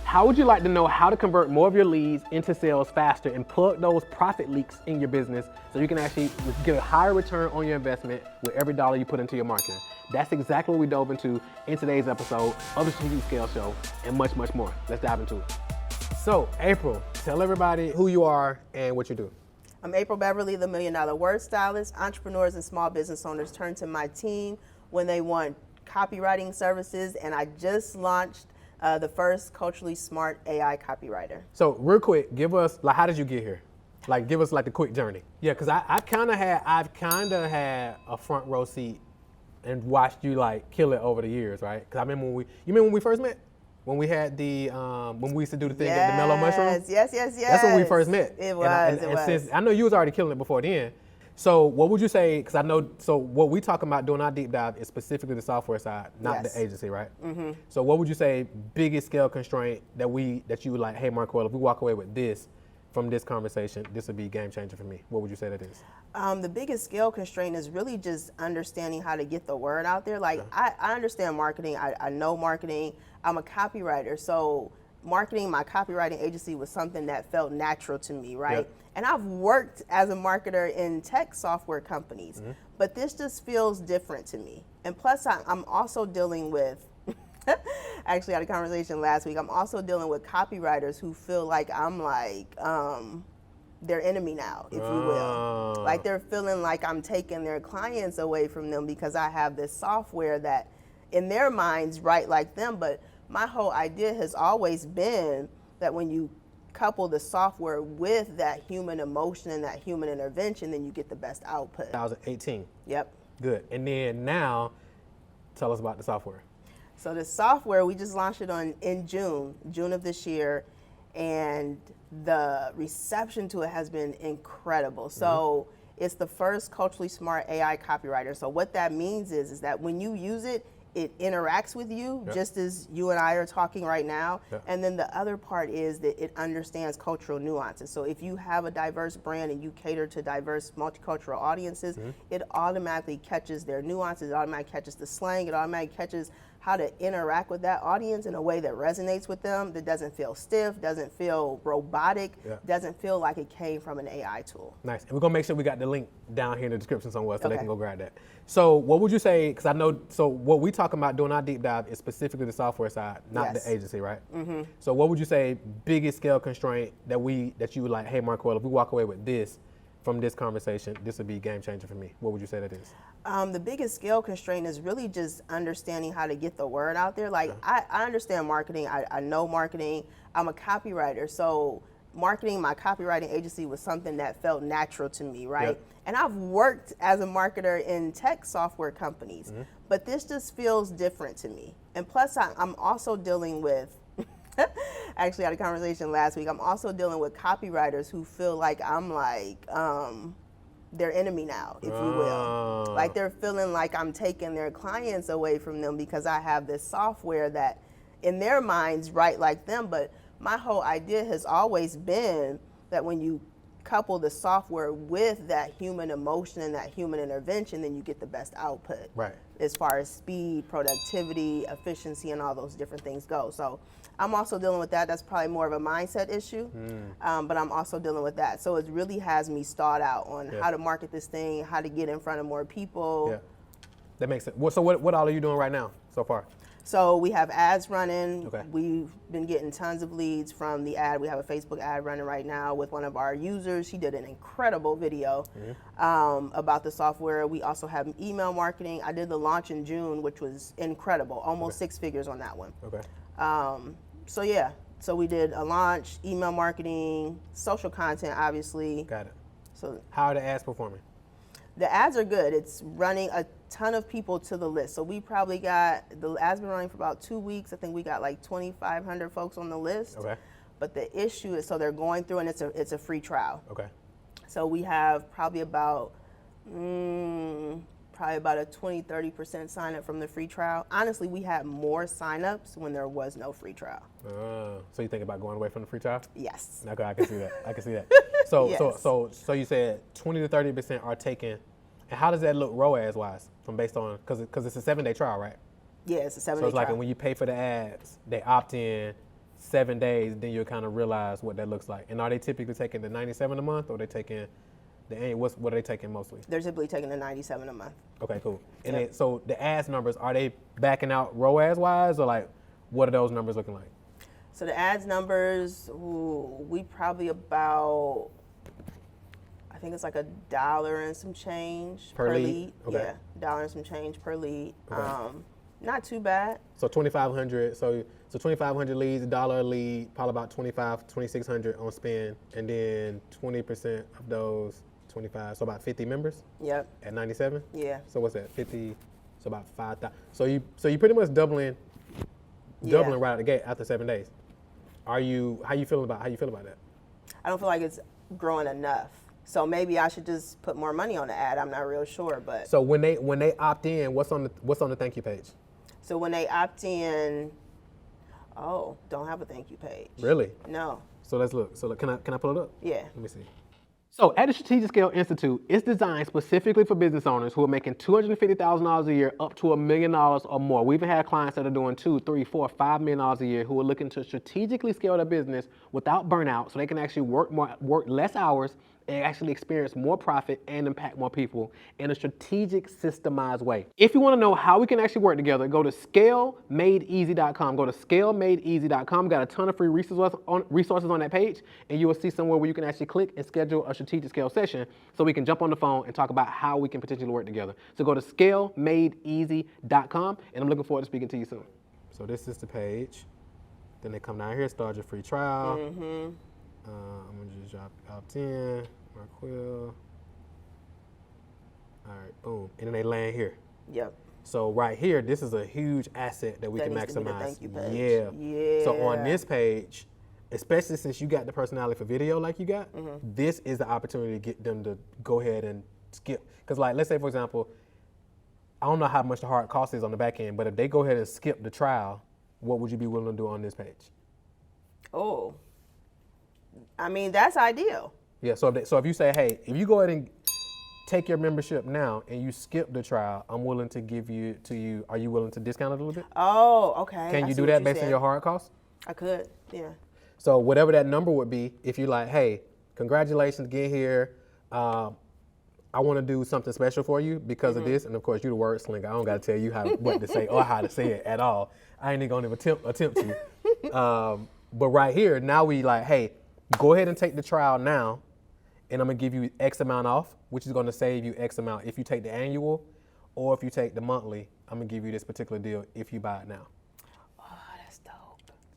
How would you like to know how to convert more of your leads into sales faster and plug those profit leaks in your business so you can actually get a higher return on your investment with every dollar you put into your marketing? That's exactly what we dove into in today's episode of the Strategic Scale Show and much, much more. Let's dive into it. So, Apryl, tell everybody who you are and what you do. I'm Apryl Beverly, the $1 Million Word Stylist. Entrepreneurs and small business owners turn to my team when they want copywriting services, and I just launched the first culturally smart AI copywriter. So real quick, give us, like, how did you get here? Like, give us like the quick journey. Yeah, because I've kind of had a front row seat and watched you like kill it over the years, right? Because I remember when we first met? When we had the, when we used to do the thing at the Mellow Mushroom? Yes. That's when we first met. It was. Since, I know you was already killing it before then. So what would you say, because I know, so what we talking about doing our deep dive is specifically the software side, not the agency, right? Mm-hmm. So what would you say biggest scale constraint that you would like, hey Marquel, if we walk away with this from this conversation, this would be game changer for me. What would you say that is? The biggest scale constraint is really just understanding how to get the word out there. Like, I understand marketing, I know marketing, I'm a copywriter, so marketing, my copywriting agency was something that felt natural to me, right? Yep. And I've worked as a marketer in tech software companies, but this just feels different to me. And plus, I'm also dealing with, actually had a conversation last week, I'm also dealing with copywriters who feel like I'm like their enemy now, if you will. Like they're feeling like I'm taking their clients away from them because I have this software that in their minds write like them, but my whole idea has always been that when you couple the software with that human emotion and that human intervention, then you get the best output. 2018. Yep. Good. And then now, tell us about the software. So the software, we just launched it in June of this year, and the reception to it has been incredible. So it's the first culturally smart AI copywriter. So what that means is that when you use it, it interacts with you just as you and I are talking right now. And then the other part is that it understands cultural nuances. So if you have a diverse brand and you cater to diverse multicultural audiences, it automatically catches their nuances, it automatically catches the slang, it automatically catches how to interact with that audience in a way that resonates with them, that doesn't feel stiff, doesn't feel robotic, doesn't feel like it came from an AI tool. Nice. And we're going to make sure we got the link down here in the description somewhere so they can go grab that. So what would you say, because I know, so what we talking about doing our deep dive is specifically the software side, not the agency, right? So what would you say biggest scale constraint that you would like, hey Marquel, if we walk away with this from this conversation, this would be game changer for me. What would you say that is? The biggest scale constraint is really just understanding how to get the word out there. Like, I understand marketing, I know marketing, I'm a copywriter, so marketing, my copywriting agency was something that felt natural to me, right? And I've worked as a marketer in tech software companies, but this just feels different to me. And plus, I'm also dealing with, actually had a conversation last week, I'm also dealing with copywriters who feel like I'm like their enemy now, if you will. Like they're feeling like I'm taking their clients away from them because I have this software that in their minds write like them, but my whole idea has always been that when you couple the software with that human emotion and that human intervention, then you get the best output. Right. As far as speed, productivity, efficiency, and all those different things go. So I'm also dealing with that. That's probably more of a mindset issue, but I'm also dealing with that. So it really has me stalled out on how to market this thing, how to get in front of more people. Yeah, that makes sense. So what all are you doing right now so far? So we have ads running. We've been getting tons of leads from the ad. We have a Facebook ad running right now with one of our users. She did an incredible video about the software. We also have email marketing. I did the launch in June, which was incredible. Almost 6 figures on that one. So yeah, so we did a launch, email marketing, social content, obviously. Got it. So how are the ads performing? The ads are good. It's running a ton of people to the list. So we probably got, the ads been running for about 2 weeks. I think we got like 2,500 folks on the list. But the issue is, so they're going through and it's a free trial. So we have probably about a 20-30% sign up from the free trial. Honestly, we had more signups when there was no free trial. So you think about going away from the free trial? Yes. Okay, I can see that. I can see that. So you said 20 to 30% are taken, and how does that look ROAS wise, from based on, because it's a 7-day trial, right? Yeah, it's a 7-day trial. So it's like when you pay for the ads, they opt in, 7 days, then you'll kind of realize what that looks like. And are they typically taking the 97 a month, or are they taking the annual? What are they taking mostly? They're typically taking the 97 a month. Okay, cool. And Yep. then, so the ads numbers, are they backing out ROAS wise, or like what are those numbers looking like? So the ads numbers, we probably about, I think it's like $1 and some change Per lead? Okay. Yeah, $1 and some change per lead. Okay. Not too bad. So 2,500. So 2,500 leads, $1 a lead, probably about 2,600 on spend, and then 20% of those 25, so about 50 members Yep. at 97. Yeah. So what's that? 50. So about 5,000. So you pretty much doubling Yeah. right out the gate after 7 days. How you feel about that? I don't feel like it's growing enough. So maybe I should just put more money on the ad. I'm not real sure, but So when they opt in, what's on the thank you page? so when they opt in, don't have a thank you page. Really? No. So let's look. So can I pull it up? Yeah. Let me see. So at the Strategic Scale Institute, it's designed specifically for business owners who are making $250,000 a year up to $1 million or more. We even had clients that are doing $2, $3, $4, $5 million a year who are looking to strategically scale their business without burnout, so they can actually work less hours and actually experience more profit and impact more people in a strategic, systemized way. If you want to know how we can actually work together, go to scalemadeeasy.com. Go to scalemadeeasy.com. We got a ton of free resources on that page, and you will see somewhere where you can actually click and schedule a strategic scale session so we can jump on the phone and talk about how we can potentially work together. So go to scalemadeeasy.com, and I'm looking forward to speaking to you soon. So this is the page. Then they come down here, start your free trial. Mm-hmm. I'm gonna just drop opt-in, Mark Will. All right, boom, and then they land here. Yep. So right here, this is a huge asset that we That can needs to be the maximize. thank you page. Yeah. So on Yeah. this page, especially since you got the personality for video like you got, Mm-hmm. this is the opportunity to get them to go ahead and skip. Because like, let's say for example, I don't know how much the hard cost is on the back end, but if they go ahead and skip the trial, what would you be willing to do on this page? Oh. I mean, that's ideal. Yeah, so if you say, hey, if you go ahead and take your membership now and you skip the trial, I'm willing to give you to you. Are you willing to discount it a little bit? Oh, okay. Can I you see do what that you're based on saying. your hard costs? I could, yeah. So whatever that number would be, if you're like, hey, congratulations, get here. I want to do something special for you because of this. And of course, you're the word slinger. I don't got to tell you what to say or how to say it at all. I ain't even going to attempt to. But right here, now we like, hey, go ahead and take the trial now, and I'm going to give you X amount off, which is going to save you X amount if you take the annual, or if you take the monthly, I'm going to give you this particular deal if you buy it now. Oh, that's dope.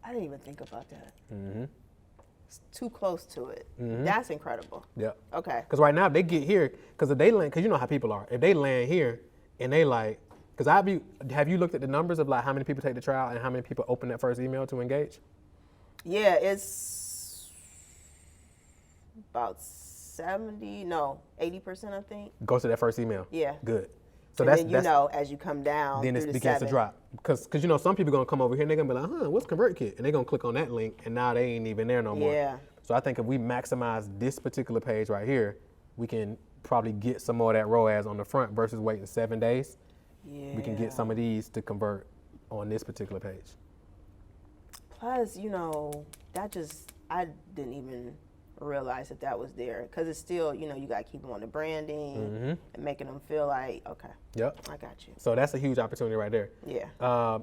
I didn't even think about that. Mm-hmm. It's too close to it. Mhm. That's incredible. Yep. Okay. Because right now, if they get here, because if they land, because you know how people are, if they land here and they like, because have you looked at the numbers of like how many people take the trial and how many people open that first email to engage? Yeah, it's about 80%, I think. Go to that first email. Yeah. Good. So And then as you come down, then through it the begins to 7. drop. Because you know some people gonna come over here and they're gonna be like, what's ConvertKit? And they're gonna click on that link and now they ain't even there no more. Yeah. So I think if we maximize this particular page right here, we can probably get some more of that ROAS on the front versus waiting 7 days. Yeah. We can get some of these to convert on this particular page. Plus, I didn't even realize that was there because it's still, you got to keep them on the branding and making them feel like, okay, Yep. I got you. So that's a huge opportunity right there. Yeah.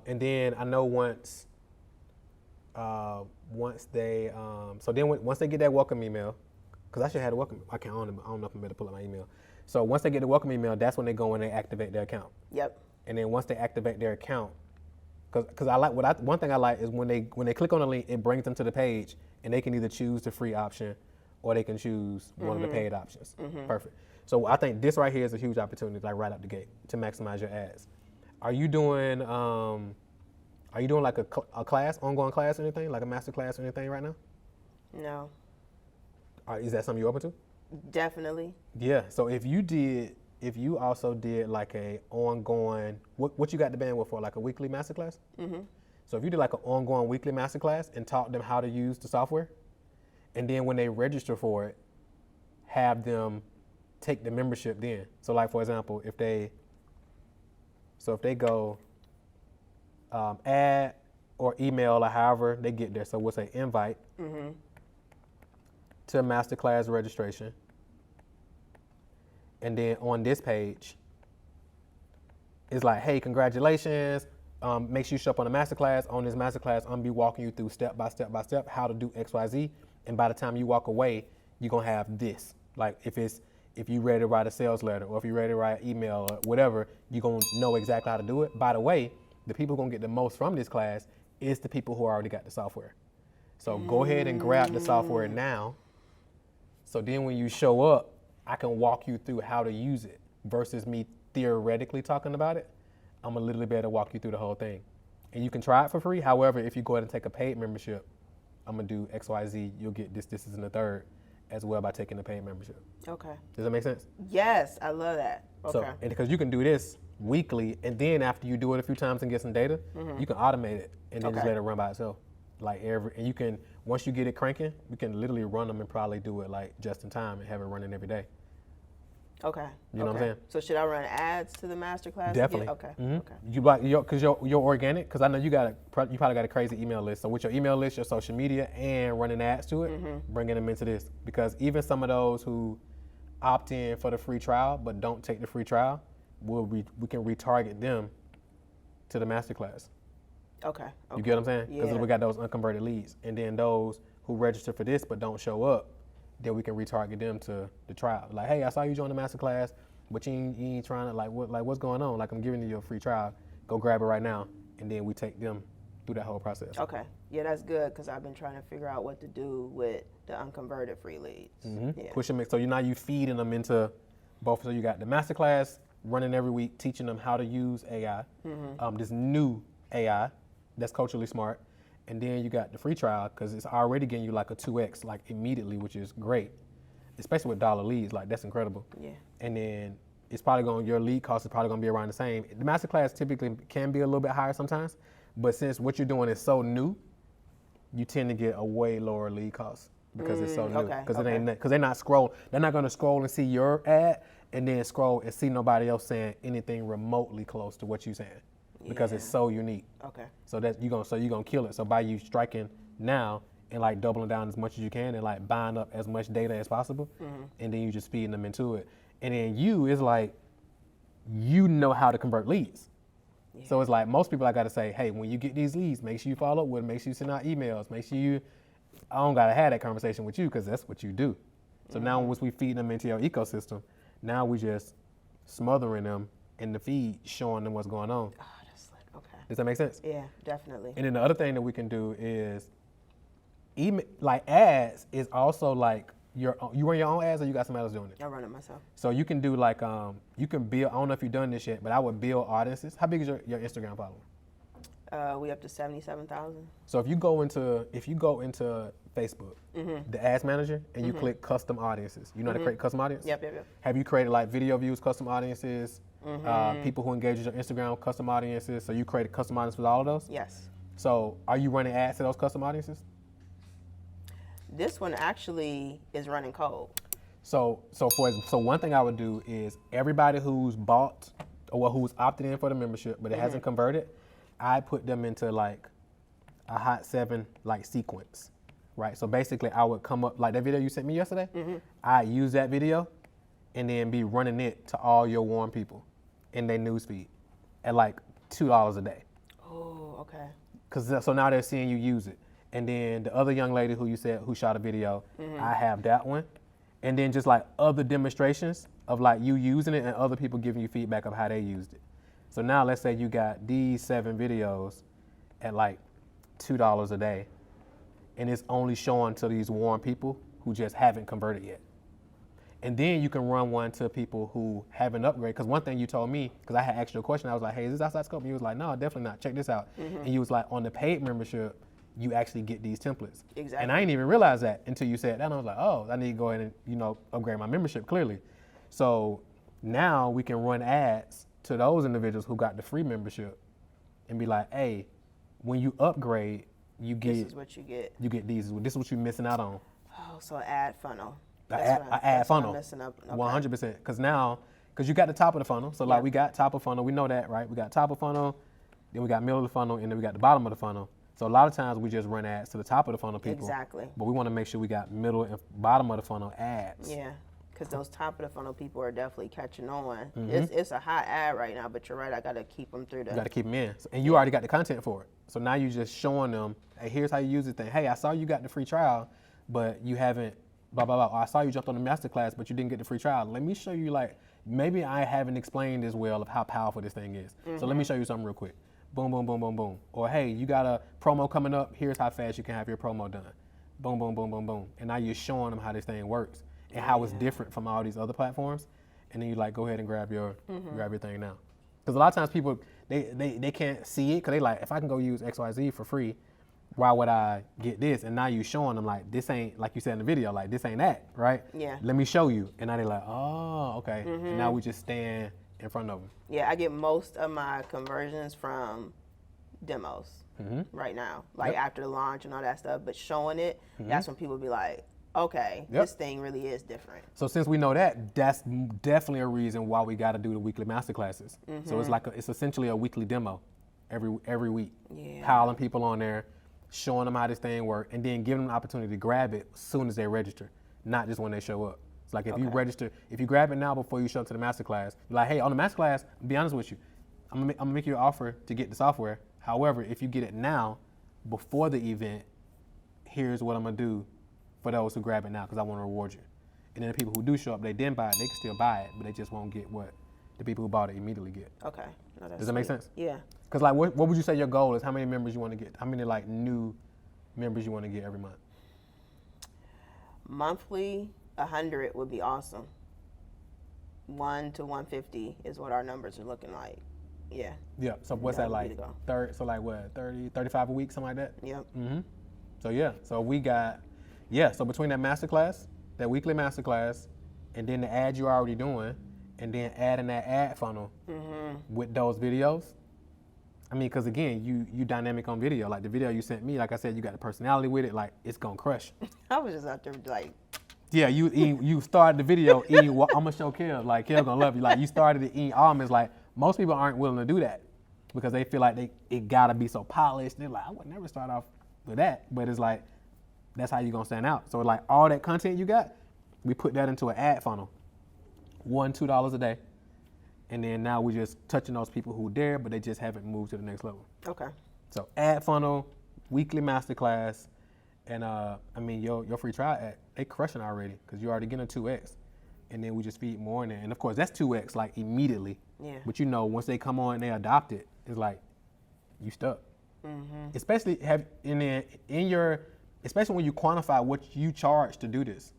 And then I know once they get that welcome email, because I should have the welcome. I don't know if I'm better pull up my email. So once they get the welcome email, that's when they go and they activate their account. Yep. And then once they activate their account, because one thing I like is when they click on the link, it brings them to the page, and they can either choose the free option or they can choose one of the paid options. Perfect. So I think this right here is a huge opportunity, like right out the gate, to maximize your ads. Are you doing like a class, ongoing class or anything, like a master class or anything right now? No. Is that something you're open to? Definitely. Yeah. So if you also did like a ongoing, what you got the bandwidth for, like a weekly masterclass? Mm-hmm. So if you did like an ongoing weekly masterclass and taught them how to use the software, and then when they register for it, have them take the membership then. So like for example, if they go add or email or however they get there. So we'll say invite to masterclass registration. And then on this page, it's like, hey, congratulations. Make sure you show up on the masterclass. On this masterclass, I'm gonna be walking you through step by step by step how to do X, Y, Z. And by the time you walk away, you're gonna have this. Like if you ready to write a sales letter or if you're ready to write an email or whatever, you're gonna know exactly how to do it. By the way, the people who are gonna get the most from this class is the people who already got the software. So go ahead and grab the software now. So then when you show up, I can walk you through how to use it versus me theoretically talking about it. I'm gonna literally be able to walk you through the whole thing. And you can try it for free. However, if you go ahead and take a paid membership, I'm gonna do X, Y, Z, you'll get this, this, and the third as well by taking the paid membership. Okay. Does that make sense? Yes, I love that. Okay. So, and because you can do this weekly, and then after you do it a few times and get some data, you can automate it and then just let it run by itself. Like and you can, once you get it cranking, you can literally run them and probably do it like just in time and have it running every day. Okay. You know what I'm saying? So should I run ads to the masterclass? Definitely. Okay. Okay. You like because you're organic. Because I know you probably got a crazy email list. So with your email list, your social media, and running ads to it, bringing them into this. Because even some of those who opt in for the free trial but don't take the free trial, we can retarget them to the masterclass. Okay. You get what I'm saying? Because Yeah. we got those unconverted leads, and then those who register for this but don't show up, then we can retarget them to the trial. Like, hey, I saw you join the masterclass, but you ain't trying to what's going on? Like, I'm giving you a free trial. Go grab it right now, and then we take them through that whole process. Okay. Yeah, that's good because I've been trying to figure out what to do with the unconverted free leads. Yeah. Push them. So you feeding them into both. So you got the masterclass running every week, teaching them how to use AI, this new AI that's culturally smart. And then you got the free trial because it's already getting you like a 2X like immediately, which is great, especially with dollar leads. Like that's incredible. Yeah. And then it's probably your lead cost is probably going to be around the same. The masterclass typically can be a little bit higher sometimes, but since what you're doing is so new, you tend to get a way lower lead cost because it's so new. Because they're not scroll. They're not going to scroll and see your ad and then scroll and see nobody else saying anything remotely close to what you're saying. Because it's so unique. Okay. So you're gonna kill it. So by you striking now and like doubling down as much as you can and like buying up as much data as possible, and then you just feeding them into it. And then is like, you know how to convert leads. Yeah. So it's like most people I gotta say, hey, when you get these leads, make sure you follow up with them, make sure you send out emails, make sure I don't gotta have that conversation with you because that's what you do. So now once we feed them into your ecosystem, now we just smothering them in the feed, showing them what's going on. Okay. Does that make sense? Yeah, definitely. And then the other thing that we can do is, like ads is also like you run your own ads or you got somebody else doing it? I run it myself. So you can do like, you can build, I don't know if you've done this yet, but I would build audiences. How big is your Instagram following? We up to 77,000. So if you go into Facebook, the ads manager, and you click custom audiences, you know how to create custom audience? Yep. Have you created like video views, custom audiences, people who engage with your Instagram, custom audiences? So you created custom audiences with all of those? Yes. So are you running ads to those custom audiences? This one actually is running cold. So one thing I would do is everybody who's bought or who's opted in for the membership but it hasn't converted, I put them into like a hot 7 like sequence, right? So basically I would come up like that video you sent me yesterday. I use that video and then be running it to all your warm people in their newsfeed at like $2 a day. Oh, okay. So now they're seeing you use it. And then the other young lady who you said who shot a video, I have that one. And then just like other demonstrations of like you using it and other people giving you feedback of how they used it. So now let's say you got these 7 videos at like $2 a day, and it's only showing to these warm people who just haven't converted yet. And then you can run one to people who haven't upgraded. Because one thing you told me, because I had asked you a question, I was like, hey, is this outside scope? And you was like, no, definitely not. Check this out. And you was like, on the paid membership, you actually get these templates. Exactly. And I didn't even realize that until you said that. And I was like, oh, I need to go ahead and upgrade my membership clearly. So now we can run ads to those individuals who got the free membership and be like, hey, when you upgrade, you get This is what you get. You get these. This is what you're missing out on. Oh, so ad funnel. An ad funnel. What I'm messing up. Okay. 100%. Because you got the top of the funnel. So like we got top of funnel. We know that, right? We got top of funnel, then we got middle of the funnel, and then we got the bottom of the funnel. So a lot of times we just run ads to the top of the funnel people. Exactly. But we want to make sure we got middle and bottom of the funnel ads. Yeah, because those top of the funnel people are definitely catching on. It's a hot ad right now, but you're right. I got to keep them through the. You got to keep them in. And you already got the content for it. So now you're just showing them, hey, here's how you use this thing. Hey, I saw you got the free trial, but you haven't, blah, blah, blah. Or I saw you jumped on the masterclass, but you didn't get the free trial. Let me show you, like, maybe I haven't explained as well of how powerful this thing is. So let me show you something real quick. Boom, boom, boom, boom, boom. Or, hey, you got a promo coming up. Here's how fast you can have your promo done. Boom, boom, boom, boom, boom. And now you're showing them how this thing works and how it's different from all these other platforms. And then you like, go ahead and grab your thing now. Because a lot of times people, they can't see it because they like, if I can go use XYZ for free, why would I get this? And now you showing them like, this ain't, like you said in the video, like this ain't that, right? Yeah. Let me show you. And now they're like, oh, okay. And now we just stand in front of them. Yeah, I get most of my conversions from demos right now, like after the launch and all that stuff. But showing it, that's when people be like, okay, this thing really is different. So since we know that, that's definitely a reason why we got to do the weekly masterclasses. So it's like it's essentially a weekly demo every week. Yeah. Piling people on there, showing them how this thing works, and then giving them the opportunity to grab it as soon as they register, not just when they show up. It's like if you register, if you grab it now before you show up to the masterclass, you're like, hey, on the masterclass, I'll be honest with you, I'm gonna make you an offer to get the software. However, if you get it now, before the event, here's what I'm gonna do for those who grab it now, because I want to reward you. And then the people who do show up, they didn't buy it, they can still buy it, but they just won't get what the people who bought it immediately get. Okay. No, that's Does that make sweet. sense? Yeah. Because like, what would you say your goal is? How many members you want to get? How many like new members you want to get every month? Monthly, 100 would be awesome. 1 to 150 is what our numbers are looking like. Yeah. Yeah. So what's that That would be like? the goal. So like what? 30, 35 a week, something like that? Yep. So yeah. So we got, so between that masterclass, that weekly masterclass, and then the ads you're already doing, and then adding that ad funnel with those videos. I mean, because again, you dynamic on video. Like the video you sent me, like I said, you got the personality with it. Like it's gonna crush. I was just out there like. Yeah, you started the video. I'm gonna show Kev. Like Kev gonna love you. Like you started it in almonds. Like most people aren't willing to do that because they feel like it gotta be so polished. They're like, I would never start off with that. But it's like that's how you gonna stand out. So like all that content you got, we put that into an ad funnel. $1, $2 a day. And then now we're just touching those people who dare, but they just haven't moved to the next level. Okay. So ad funnel, weekly masterclass, and I mean your free trial ad, they crushing already because you're already getting a 2x. And then we just feed more in there. And of course that's 2x like immediately. Yeah. But you know, once they come on and they adopt it, it's like you stuck. Especially especially when you quantify what you charge to do this.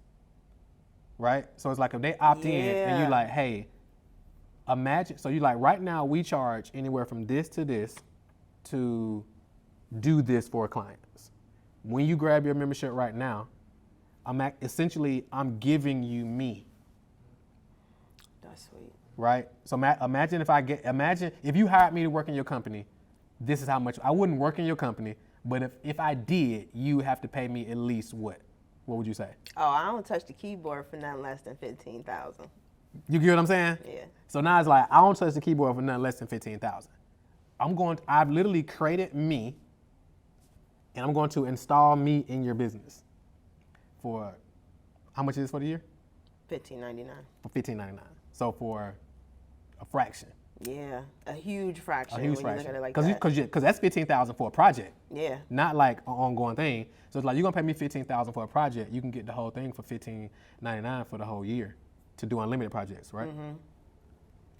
Right? So it's like if they opt in and you're like, hey, imagine, so you like right now we charge anywhere from this to do this for clients. When you grab your membership right now, I'm giving you me. That's sweet. Right? So imagine if you hired me to work in your company, this is how much, I wouldn't work in your company, but if I did, you have to pay me at least what? What would you say? Oh, I don't touch the keyboard for nothing less than $15,000. You get what I'm saying? Yeah. So now it's like, I don't touch the keyboard for nothing less than $15,000. I've literally created me, and I'm going to install me in your business for, how much is this for the year? $15.99. For $15.99. So for a fraction. Yeah, a huge fraction. A huge when fraction. You look at it like that. Because that's $15,000 for a project. Yeah. Not like an ongoing thing. So it's like, you're going to pay me $15,000 for a project. You can get the whole thing for $15.99 for the whole year to do unlimited projects, right?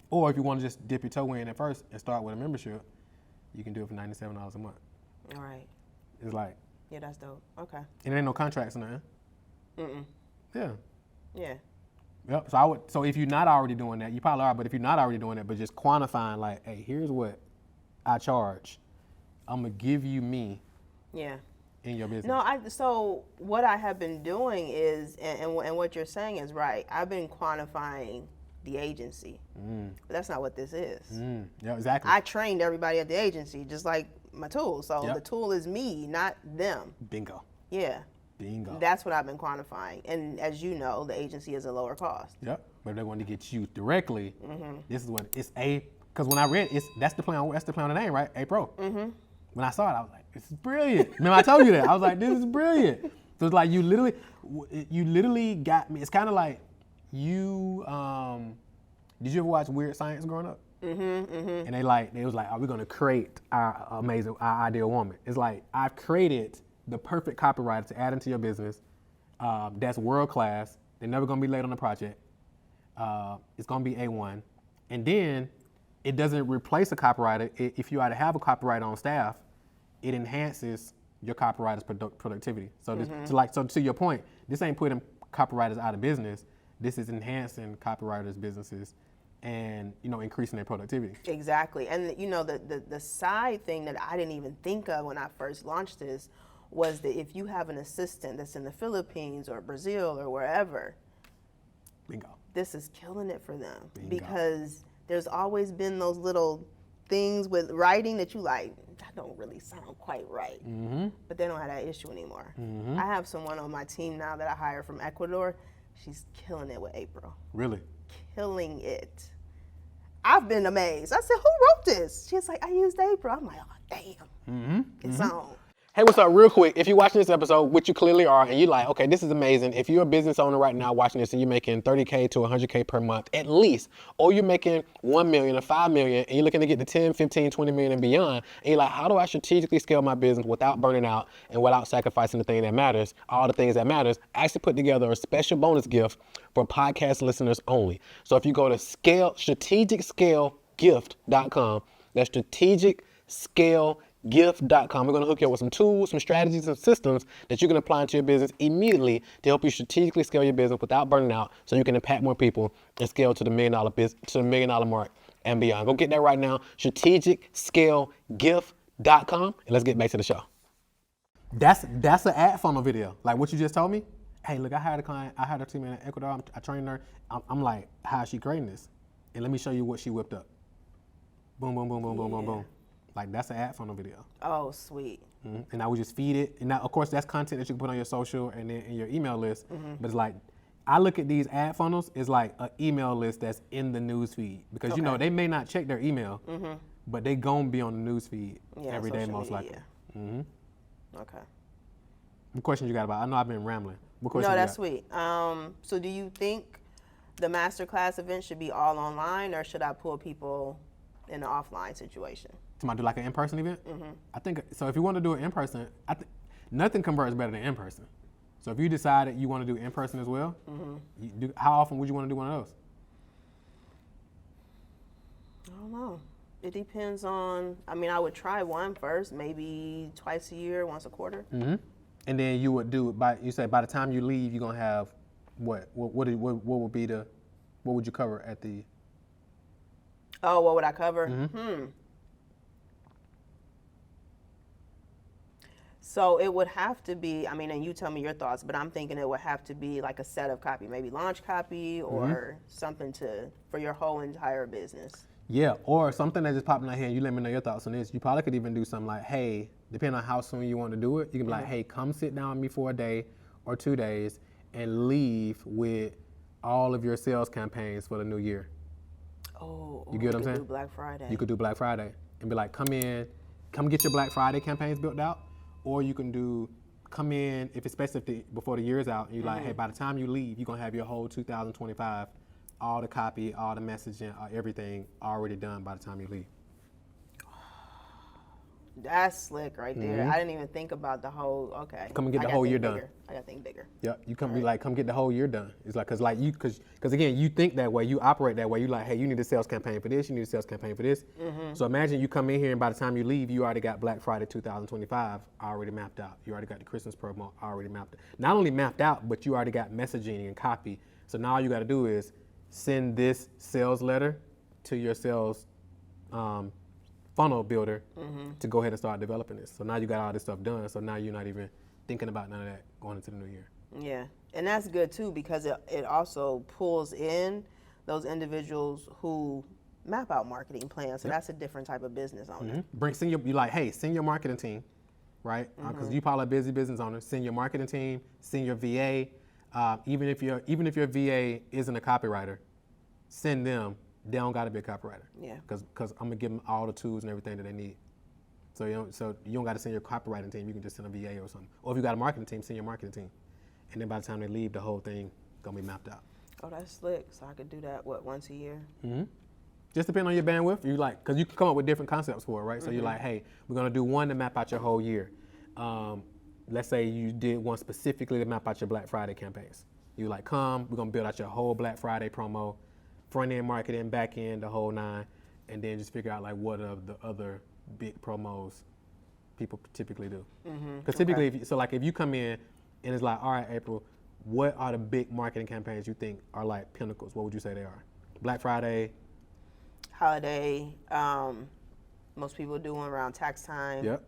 Or if you want to just dip your toe in at first and start with a membership, you can do it for $97 a month. All right. It's like. Yeah, that's dope. Okay. And there ain't no contracts or nothing. Yeah. Yeah. Yep. So if you're not already doing that, you probably are, but if you're not already doing that, but just quantifying like, hey, here's what I charge. I'm going to give you me. Yeah. In your business. No, so what I have been doing is, and what you're saying is right, I've been quantifying the agency. But that's not what this is. Yeah, exactly. I trained everybody at the agency, just like my tool. So the tool is me, not them. Bingo. Yeah. Bingo. That's what I've been quantifying. And as you know, the agency is a lower cost. Yep. But if they want to get you directly, this is what it's because when I read that's the play on the name, right? AIPro. when I saw it, I was like, this is brilliant. Remember I told you that? I was like, this is brilliant. So it's like you literally got me. It's kind of like you, did you ever watch Weird Science growing up? And they was like, oh, we're gonna create our ideal woman. It's like, I've created the perfect copywriter to add into your business. That's world class. They're never gonna be late on the project. It's gonna be A1. And then it doesn't replace a copywriter. If you are to have a copywriter on staff, it enhances your copywriter's productivity. So to your point, this ain't putting copywriters out of business. This is enhancing copywriters' businesses and, increasing their productivity. Exactly. And the side thing that I didn't even think of when I first launched this was that if you have an assistant that's in the Philippines or Brazil or wherever, Bingo. This is killing it for them. Bingo. Because there's always been those little things with writing that you like, that don't really sound quite right. But they don't have that issue anymore. I have someone on my team now that I hired from Ecuador. She's killing it with Apryl. Really? Killing it. I've been amazed. I said, who wrote this? She's like, I used Apryl. I'm like, oh, damn. It's on. Hey, what's up? Real quick, if you're watching this episode, which you clearly are, and you're like, okay, this is amazing. If you're a business owner right now watching this and you're making $30K to $100K per month at least, or you're making $1 million or $5 million and you're looking to get to 10, 15, 20 million and beyond, and you're like, how do I strategically scale my business without burning out and without sacrificing the thing that matters, all the things that matters? I actually put together a special bonus gift for podcast listeners only. So if you go to strategicscalegift.com, that's strategicscalegift.com. Gift.com. We're going to hook you up with some tools, some strategies, and systems that you can apply into your business immediately to help you strategically scale your business without burning out, so you can impact more people and scale to the $1 million mark and beyond. Go get that right now. strategicscalegift.com, and let's get back to the show. That's an ad funnel video, like what you just told me. Hey, look, I hired a client. I hired a team in Ecuador. I trained her. I'm like, how is she creating this? And let me show you what she whipped up. Boom, boom, boom, boom, boom, boom, boom. Like, that's an ad funnel video. Oh, sweet. And I would just feed it. And now, of course, that's content that you can put on your social and then in your email list. But it's like, I look at these ad funnels as like an email list that's in the news feed. Because, they may not check their email, but they gonna be on the news feed every day, most likely. Okay. What questions you got about? I know I've been rambling. What questions No, you that's sweet. So do you think the masterclass event should be all online, or should I pull people in an offline situation? To do like an in-person event? I think, so if you want to do it in person, nothing converts better than in person. So if you decided you want to do in person as well, how often would you want to do one of those? I don't know. It depends on, I would try one first, maybe twice a year, once a quarter. And then you would do, you say by the time you leave, you're going to have what would you cover at the? Oh, what would I cover? So it would have to be, and you tell me your thoughts, but I'm thinking it would have to be like a set of copy, maybe launch copy or something for your whole entire business. Yeah, or something that just popped in my head, you let me know your thoughts on this. You probably could even do something like, hey, depending on how soon you want to do it, you can be like, hey, come sit down with me for a day or 2 days and leave with all of your sales campaigns for the new year. Oh, you get what I'm saying? You could do Black Friday. You could do Black Friday and be like, come get your Black Friday campaigns built out. Or you can come in, if it's especially before the year's out, and you're like, hey, by the time you leave, you're going to have your whole 2025, all the copy, all the messaging, everything already done by the time you leave. That's slick right there. I didn't even think about the whole, okay. Come and get the whole year done. I got to think bigger. Yep, you come come get the whole year done. It's like, cause again, you think that way, you operate that way. You like, hey, you need a sales campaign for this, you need a sales campaign for this. So imagine you come in here and by the time you leave, you already got Black Friday 2025 already mapped out. You already got the Christmas promo already mapped out. Not only mapped out, but you already got messaging and copy. So now all you gotta do is send this sales letter to your sales funnel builder to go ahead and start developing this. So now you got all this stuff done. So now you're not even thinking about none of that going into the new year. Yeah, and that's good too, because it also pulls in those individuals who map out marketing plans. So that's a different type of business owner. Send your marketing team, right? Because you probably a busy business owner. Send your marketing team, send your VA. Even if your VA isn't a copywriter, send them. They don't got to be a copywriter. Yeah. Because I'm gonna give them all the tools and everything that they need. So you don't got to send your copywriting team. You can just send a VA or something. Or if you got a marketing team, send your marketing team. And then by the time they leave, the whole thing gonna be mapped out. Oh, that's slick. So I could do that, once a year? Mm-hmm. Just depending on your bandwidth. You like, because you can come up with different concepts for it, right? So you're like, hey, we're gonna do one to map out your whole year. Let's say you did one specifically to map out your Black Friday campaigns. You like, we're gonna build out your whole Black Friday promo, front end marketing, back end, the whole nine, and then just figure out like what are the other big promos people typically do. Because typically, if you come in and it's like, all right, April, what are the big marketing campaigns you think are like pinnacles? What would you say they are? Black Friday. Holiday. Most people do one around tax time. Yep.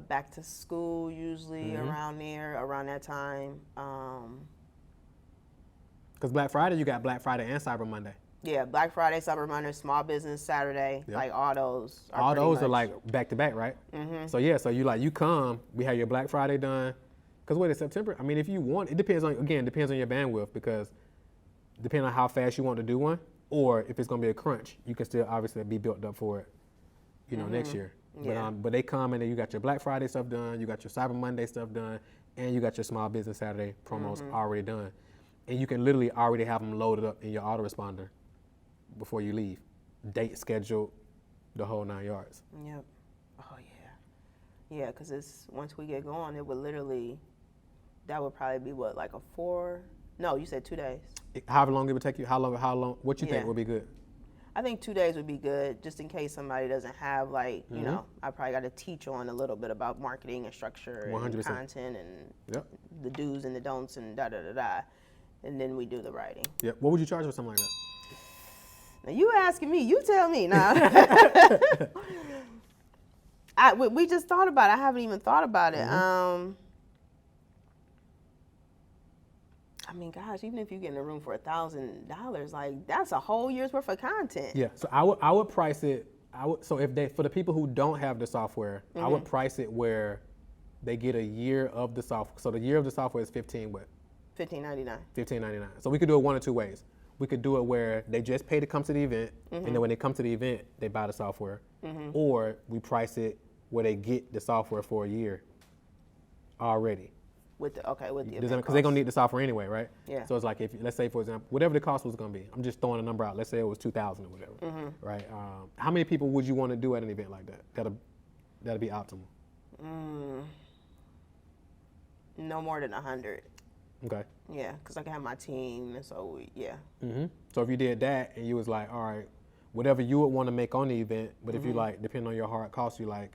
Back to school, usually around that time. Because Black Friday, you got Black Friday and Cyber Monday. Yeah, Black Friday, Cyber Monday, Small Business Saturday, like all those. Are like back to back, right? So you come, we have your Black Friday done. Because wait, it's September. I mean, if you want, it depends on your bandwidth, because depending on how fast you want to do one, or if it's going to be a crunch, you can still obviously be built up for it, next year. Yeah. But they come and then you got your Black Friday stuff done, you got your Cyber Monday stuff done, and you got your Small Business Saturday promos already done. And you can literally already have them loaded up in your autoresponder before you leave. Date scheduled, the whole 9 yards. Yep. Oh, yeah. Yeah, because once we get going, it would literally, that would probably be what, like you said 2 days. However long it would take you, how long, what you think would be good? I think 2 days would be good, just in case somebody doesn't have, like, I probably got to teach on a little bit about marketing and structure 100%. and content and the do's and the don'ts and da-da-da-da. And then we do the writing. Yeah. What would you charge for something like that? Now, you asking me, you tell me. Nah. We just thought about it. I haven't even thought about it. I mean, gosh, even if you get in a room for $1,000, like that's a whole year's worth of content. Yeah. So I would price it. So if for the people who don't have the software, I would price it where they get a year of the software. So the year of the software is $15.99. $15.99. So we could do it one or two ways. We could do it where they just pay to come to the event, and then when they come to the event, they buy the software. Or we price it where they get the software for a year already. With the event Because they're gonna need the software anyway, right? Yeah. So it's like, if let's say for example, whatever the cost was gonna be, I'm just throwing a number out. Let's say it was $2,000 or whatever, right? How many people would you want to do at an event like that? That'll be optimal. No more than 100. Okay. Yeah, because I can have my team, and so yeah. So if you did that and you was like, all right, whatever you would want to make on the event, but if you like, depending on your hard costs, you like,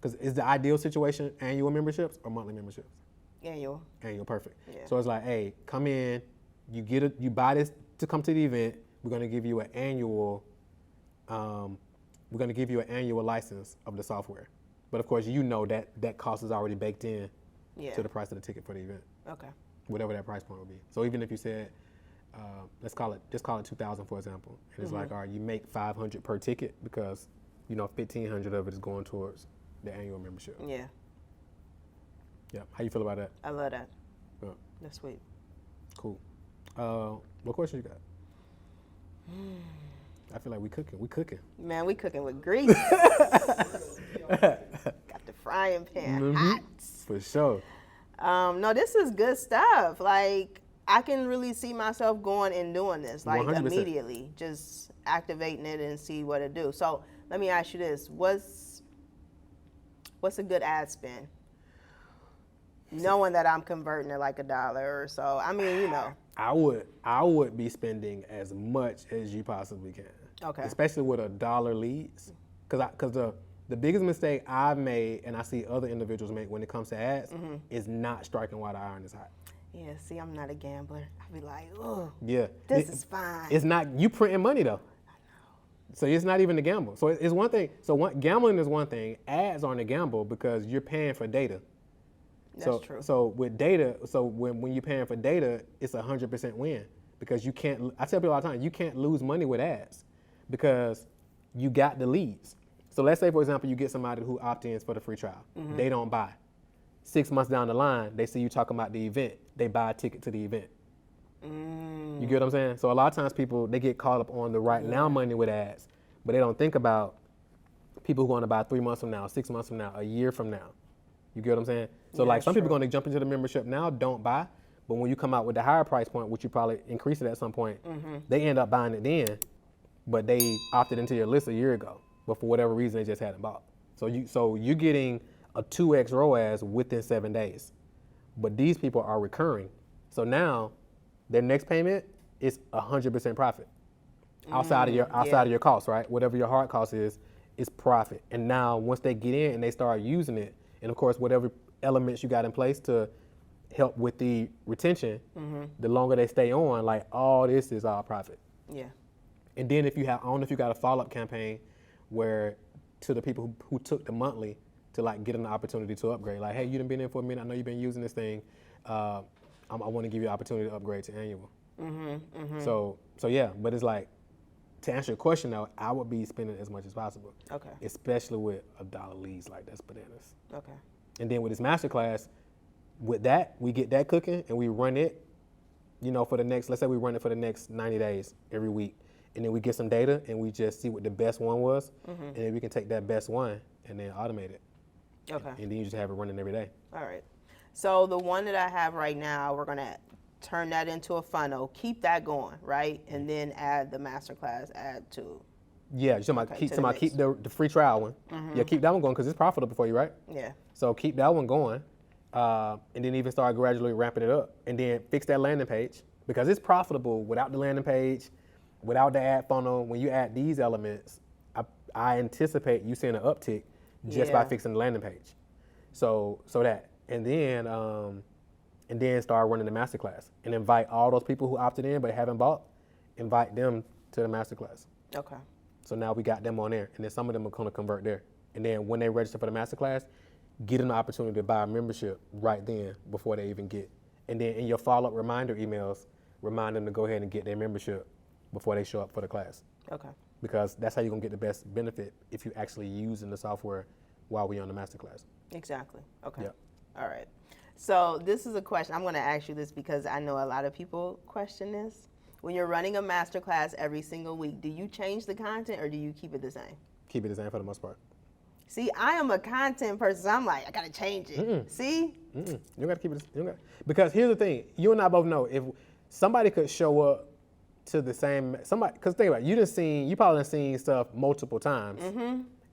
because is the ideal situation annual memberships or monthly memberships? Annual, perfect. Yeah. So it's like, hey, come in, you buy this to come to the event. We're gonna give you an annual, license of the software. But of course, that cost is already baked in to the price of the ticket for the event. Okay. Whatever that price point would be. So even if you said, just call it $2,000 for example, and it's like, all right, you make $500 per ticket because $1,500 of it is going towards the annual membership. Yeah. Yeah. How you feel about that? I love that. Yeah. That's sweet. Cool. What question you got? I feel like we cooking. Man, we cooking with grease. Got the frying pan hot. For sure. No, this is good stuff. Like, I can really see myself going and doing this, like 100%. Immediately, just activating it and see what it do. So let me ask you this: what's a good ad spend? Knowing that I'm converting at like $1 or so. I mean, I would be spending as much as you possibly can. Okay. Especially with $1 leads, because the biggest mistake I've made, and I see other individuals make when it comes to ads, is not striking while the iron is hot. Yeah, see, I'm not a gambler. I be like, oh, yeah, this is fine. It's not, you printing money though. I know. So it's not even a gamble. So it's one thing. So gambling is one thing. Ads aren't a gamble because you're paying for data. That's true. So with data, when you're paying for data, it's 100% win, because you can't. I tell people all the time, you can't lose money with ads because you got the leads. So let's say, for example, you get somebody who opt-ins for the free trial. They don't buy. 6 months down the line, they see you talking about the event. They buy a ticket to the event. You get what I'm saying? So a lot of times people, they get caught up on the right now money with ads, but they don't think about people who want to buy 3 months from now, 6 months from now, a year from now. You get what I'm saying? So Yeah, like some people true. going to jump into the membership now, don't buy. But when you come out with the higher price point, which you probably increase it at some point, they end up buying it then, but they opted into your list a year ago. But for whatever reason, they just hadn't bought. So you're getting a 2x ROAS within 7 days. But these people are recurring. So now their next payment is 100% profit. Outside of your cost, right? Whatever your hard cost is profit. And now once they get in and they start using it, and of course whatever elements you got in place to help with the retention, the longer they stay on, like all this is all profit. Yeah. And then I don't know if you got a follow-up campaign where to the people who took the monthly to like get an opportunity to upgrade. Like, hey, you done been in for a minute. I know you've been using this thing. I want to give you an opportunity to upgrade to annual. So yeah, but it's like, to answer your question though, I would be spending as much as possible. Okay. Especially with $1 leads, like that's bananas. Okay. And then with this masterclass, with that, we get that cooking and we run it, for the next, let's say we run it for the next 90 days every week. And then we get some data and we just see what the best one was. And then we can take that best one and then automate it. Okay. And then you just have it running every day. All right. So the one that I have right now, we're going to turn that into a funnel, keep that going, right? And then add the masterclass, add to. Yeah, keep the free trial one. Yeah, keep that one going because it's profitable for you, right? Yeah. So keep that one going. And then even start gradually ramping it up. And then fix that landing page because it's profitable without the landing page, without the ad funnel. When you add these elements, I anticipate you seeing an uptick just by fixing the landing page. So that. And then start running the masterclass and invite all those people who opted in but haven't bought, invite them to the masterclass. Okay. So now we got them on there, and then some of them are going to convert there. And then when they register for the masterclass, get them the opportunity to buy a membership right then before they even get. And then in your follow-up reminder emails, remind them to go ahead and get their membership before they show up for the class. Okay. Because that's how you're going to get the best benefit if you're actually using the software while we're on the masterclass. Exactly. Okay. Yep. All right. So this is a question. I'm going to ask you this because I know a lot of people question this. When you're running a masterclass every single week, do you change the content or do you keep it the same? Keep it the same for the most part. See, I am a content person, so I'm like, I got to change it. See? You got to keep it. Because here's the thing. You and I both know if somebody could show up to the same, because think about it, you probably done seen stuff multiple times,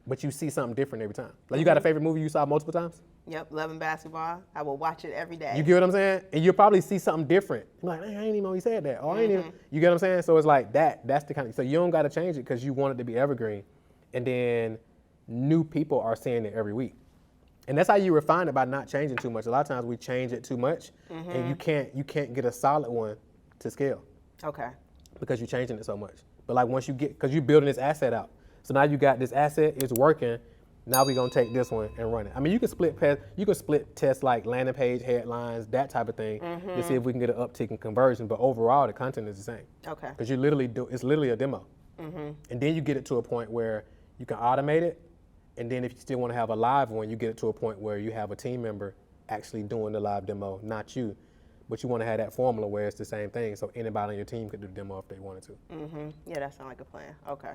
but you see something different every time. Like you got a favorite movie you saw multiple times? Yep, Love and Basketball. I will watch it every day. You get what I'm saying? And you'll probably see something different. You're like, I ain't even know he said that. Or I ain't even, you get what I'm saying? So it's like that's the kind of, so you don't got to change it because you want it to be evergreen. And then new people are seeing it every week. And that's how you refine it, by not changing too much. A lot of times we change it too much and you can't get a solid one to scale. Okay. Because you're changing it so much. But like once you because you're building this asset out. So now you got this asset, it's working. Now we're gonna take this one and run it. I mean, you can split test like landing page, headlines, that type of thing to see if we can get an uptick in conversion. But overall, the content is the same. Okay. Because it's literally a demo. And then you get it to a point where you can automate it. And then if you still want to have a live one, you get it to a point where you have a team member actually doing the live demo, not you. But you want to have that formula where it's the same thing, so anybody on your team could do the demo if they wanted to. Yeah, that sounds like a plan. Okay.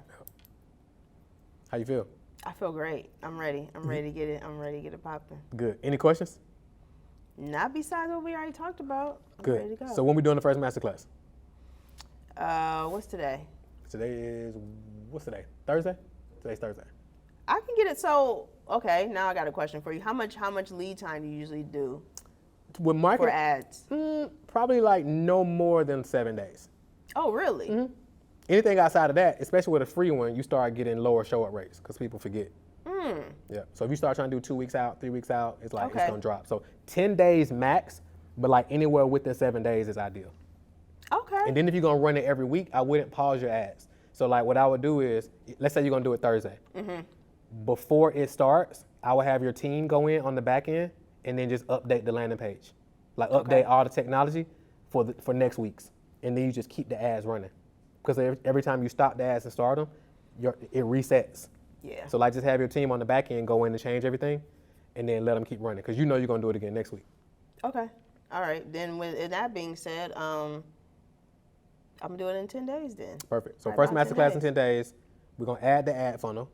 How you feel? I feel great. I'm ready. I'm ready to get it. I'm ready to get it popping. Good. Any questions? Not besides what we already talked about. I'm Good. ready to go. So when we doing the first masterclass? What's today? What's today? Thursday? Today's Thursday. I can get it. So, okay, now I got a question for you. How much lead time do you usually do with marketing, for ads? Probably like no more than 7 days. Oh, really? Anything outside of that, especially with a free one, you start getting lower show-up rates because people forget. Yeah. So if you start trying to do 2 weeks out, 3 weeks out, it's like it's gonna drop. So 10 days max, but like anywhere within 7 days is ideal. Okay. And then if you're gonna run it every week, I wouldn't pause your ads. So like what I would do is, let's say you're gonna do it Thursday. Before it starts, I would have your team go in on the back end and then just update the landing page, like update all the technology for next week's, and then you just keep the ads running. Because every time you stop the ads and start them, it resets. Yeah. So like just have your team on the back end go in and change everything, and then let them keep running because you know you're gonna do it again next week. Okay. All right. Then with that being said, I'm doing it in 10 days then. Perfect. So first masterclass in 10 days. We're gonna add the ad funnel,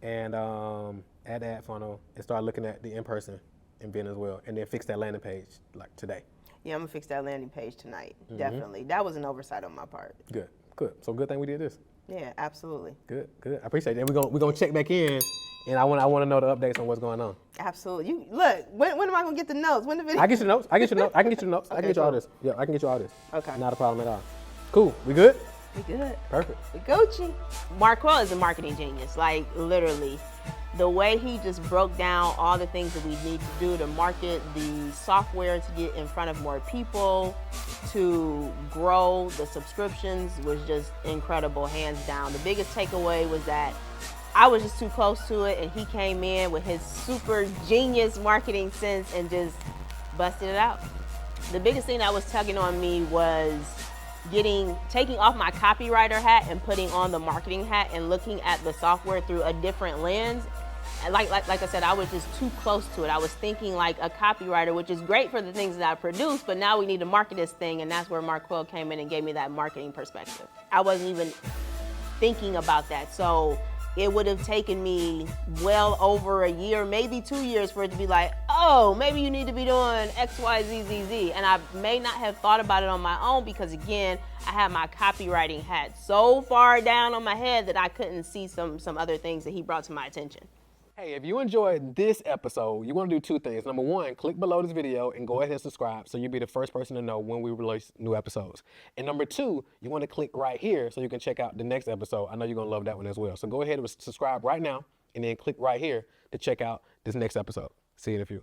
and add the ad funnel and start looking at the in-person event as well, and then fix that landing page like today. Yeah, I'm gonna fix that landing page tonight. Definitely. That was an oversight on my part. Good. So good thing we did this. Yeah, absolutely. Good. I appreciate it. And we're gonna check back in, and I want to know the updates on what's going on. Absolutely. You look. When am I gonna get the notes? When the video? I get your notes. I can get you notes. I can get you all cool. this. Yeah, I can get you all this. Okay. Not a problem at all. Cool. We good? We good. Perfect. We Gucci. Marquel is a marketing genius. Like literally, the way he just broke down all the things that we need to do to market the software to get in front of more people, to grow the subscriptions was just incredible, hands down. The biggest takeaway was that I was just too close to it, and he came in with his super genius marketing sense and just busted it out. The biggest thing that was tugging on me was taking off my copywriter hat and putting on the marketing hat and looking at the software through a different lens. And like I said, I was just too close to it. I was thinking like a copywriter, which is great for the things that I produce, but now we need to market this thing, and that's where Marquel came in and gave me that marketing perspective. I wasn't even thinking about that. So it would have taken me well over a year, maybe 2 years for it to be like, oh, maybe you need to be doing X, Y, Z, Z, Z. And I may not have thought about it on my own because, again, I had my copywriting hat so far down on my head that I couldn't see some other things that he brought to my attention. Hey, if you enjoyed this episode, you want to do two things. Number one, click below this video and go ahead and subscribe so you'll be the first person to know when we release new episodes. And number two, you want to click right here so you can check out the next episode. I know you're going to love that one as well. So go ahead and subscribe right now and then click right here to check out this next episode. See you in a few.